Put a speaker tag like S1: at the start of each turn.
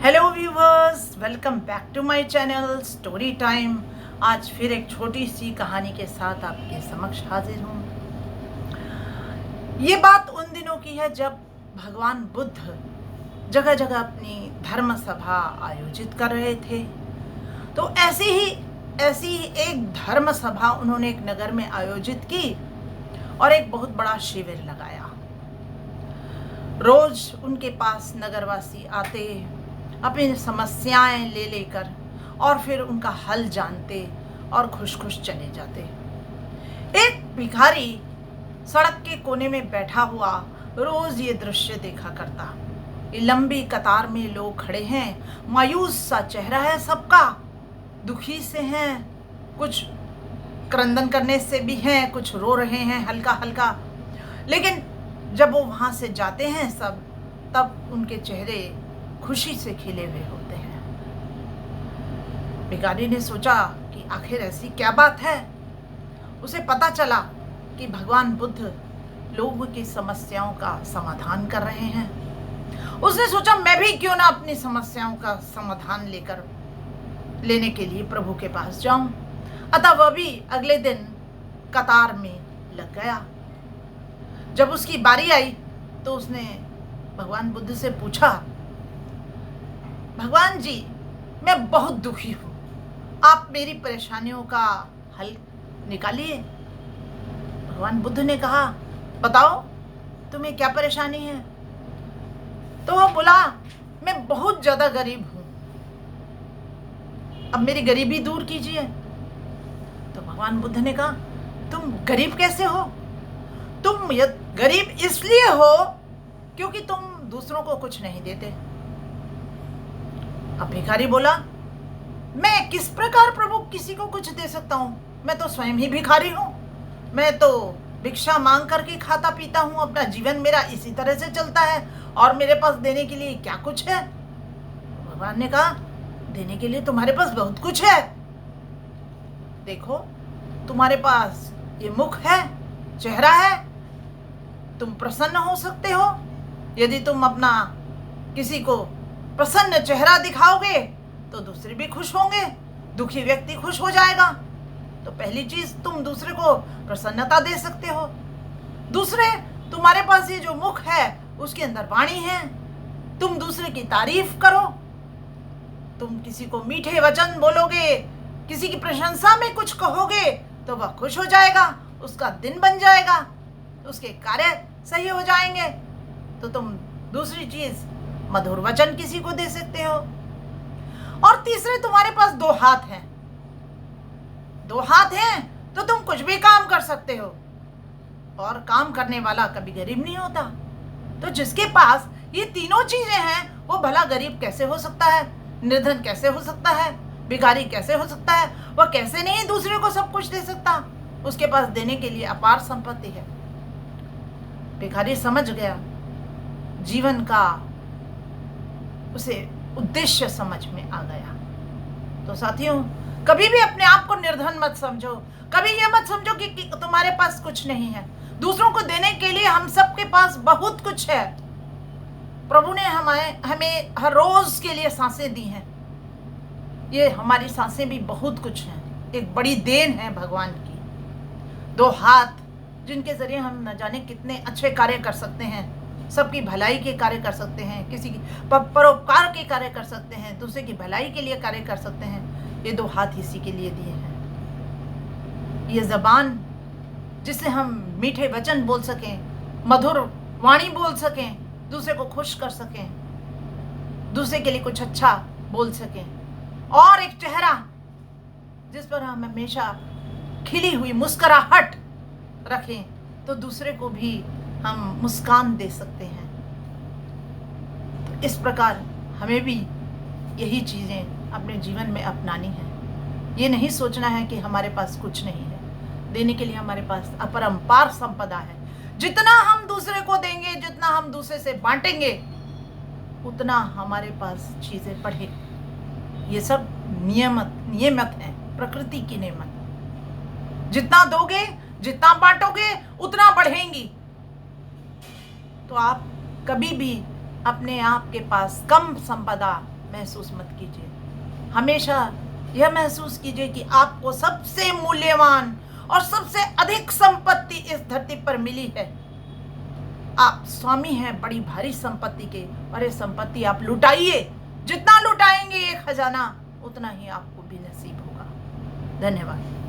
S1: Hello viewers, welcome back to my channel story time. आज फिर एक छोटी सी कहानी के साथ आपके समक्ष हाजिर हूँ। ये बात उन दिनों की है जब भगवान बुद्ध जगह जगह अपनी धर्म सभा आयोजित कर रहे थे। तो ऐसी ही एक धर्म सभा उन्होंने एक नगर में आयोजित की और एक बहुत बड़ा शिविर लगाया। रोज उनके पास नगरवासी आते, अपनी समस्याएं ले लेकर और फिर उनका हल जानते और खुश खुश चले जाते। एक भिखारी सड़क के कोने में बैठा हुआ रोज ये दृश्य देखा करता। ये लंबी कतार में लोग खड़े हैं, मायूस सा चेहरा है सबका, दुखी से हैं, कुछ क्रंदन करने से भी हैं, कुछ रो रहे हैं हल्का हल्का। लेकिन जब वो वहां से जाते हैं सब, तब उनके चेहरे खुशी से खिले हुए होते हैं। भिखारी ने सोचा कि आखिर ऐसी क्या बात है। उसे पता चला कि भगवान बुद्ध लोगों की समस्याओं का समाधान कर रहे हैं। उसने सोचा मैं भी क्यों ना अपनी समस्याओं का समाधान लेने के लिए प्रभु के पास जाऊं। अतः वह भी अगले दिन कतार में लग गया। जब उसकी बारी आई तो उसने भगवान बुद्ध से पूछा, भगवान जी, मैं बहुत दुखी हूं, आप मेरी परेशानियों का हल निकालिए। भगवान बुद्ध ने कहा, बताओ तुम्हें क्या परेशानी है। तो वह बोला, मैं बहुत ज्यादा गरीब हूं, अब मेरी गरीबी दूर कीजिए। तो भगवान बुद्ध ने कहा, तुम गरीब कैसे हो? तुम गरीब इसलिए हो क्योंकि तुम दूसरों को कुछ नहीं देते। अब भिखारी बोला, मैं किस प्रकार प्रभु किसी को कुछ दे सकता हूं? मैं तो स्वयं ही भिखारी हूं, मैं तो भिक्षा मांग करके खाता पीता हूं, अपना जीवन मेरा इसी तरह से चलता है और मेरे पास देने के लिए क्या कुछ है? भगवान ने कहा, देने के लिए तुम्हारे पास बहुत कुछ है। देखो, तुम्हारे पास ये मुख है, चेहरा है, तुम प्रसन्न हो सकते हो। यदि तुम अपना किसी को प्रसन्न चेहरा दिखाओगे तो दूसरे भी खुश होंगे, दुखी व्यक्ति खुश हो जाएगा। तो पहली चीज, तुम दूसरे को प्रसन्नता दे सकते हो। दूसरे, तुम्हारे पास ये जो मुख है उसके अंदर वाणी है, तुम दूसरे की तारीफ करो। तुम किसी को मीठे वचन बोलोगे, किसी की प्रशंसा में कुछ कहोगे तो वह खुश हो जाएगा, उसका दिन बन जाएगा, उसके कार्य सही हो जाएंगे। तो तुम दूसरी चीज, मधुर वचन किसी को दे सकते हो। और तीसरे, तुम्हारे पास दो हाथ हैं, तो तुम कुछ भी काम कर सकते हो। और काम करने वाला कभी गरीब नहीं होता। तो जिसके पास ये तीनों चीजें हैं वो भला गरीब कैसे हो सकता है, निर्धन कैसे हो सकता है, भिखारी कैसे हो सकता है? वह कैसे नहीं दूसरे को सब कुछ दे सकता? उसके पास देने के लिए अपार संपत्ति है। भिखारी समझ गया, जीवन का उसे उद्देश्य समझ में आ गया। तो साथियों, कभी भी अपने आप को निर्धन मत समझो, कभी ये मत समझो कि तुम्हारे पास कुछ नहीं है। दूसरों को देने के लिए हम सबके पास बहुत कुछ है। प्रभु ने हमें हर रोज के लिए सांसें दी हैं। ये हमारी सांसें भी बहुत कुछ हैं, एक बड़ी देन है भगवान की। दो हाथ जिनके जरिए हम न जाने कितने अच्छे कार्य कर सकते हैं, सबकी भलाई के कार्य कर सकते हैं, किसी की परोपकार के कार्य कर सकते हैं, दूसरे की भलाई के लिए कार्य कर सकते हैं। ये दो हाथ इसी के लिए दिए हैं। ये जबान जिससे हम मीठे वचन बोल सकें, मधुर वाणी बोल सकें, दूसरे को खुश कर सकें, दूसरे के लिए कुछ अच्छा बोल सकें। और एक चेहरा जिस पर हम हमेशा खिली हुई मुस्कुराहट रखें, तो दूसरे को भी हम मुस्कान दे सकते हैं। तो इस प्रकार हमें भी यही चीजें अपने जीवन में अपनानी है। ये नहीं सोचना है कि हमारे पास कुछ नहीं है। देने के लिए हमारे पास अपरंपार संपदा है। जितना हम दूसरे को देंगे, जितना हम दूसरे से बांटेंगे, उतना हमारे पास चीजें बढ़ेगी। ये सब नियमत है, प्रकृति की नियमत। जितना दोगे, जितना बांटोगे, उतना बढ़ेंगी। तो आप कभी भी अपने आप के पास कम संपदा महसूस मत कीजिए। हमेशा यह महसूस कीजिए कि आपको सबसे मूल्यवान और सबसे अधिक संपत्ति इस धरती पर मिली है। आप स्वामी हैं बड़ी भारी संपत्ति के, और ये संपत्ति आप लुटाइए। जितना लुटाएंगे ये खजाना, उतना ही आपको भी नसीब होगा। धन्यवाद।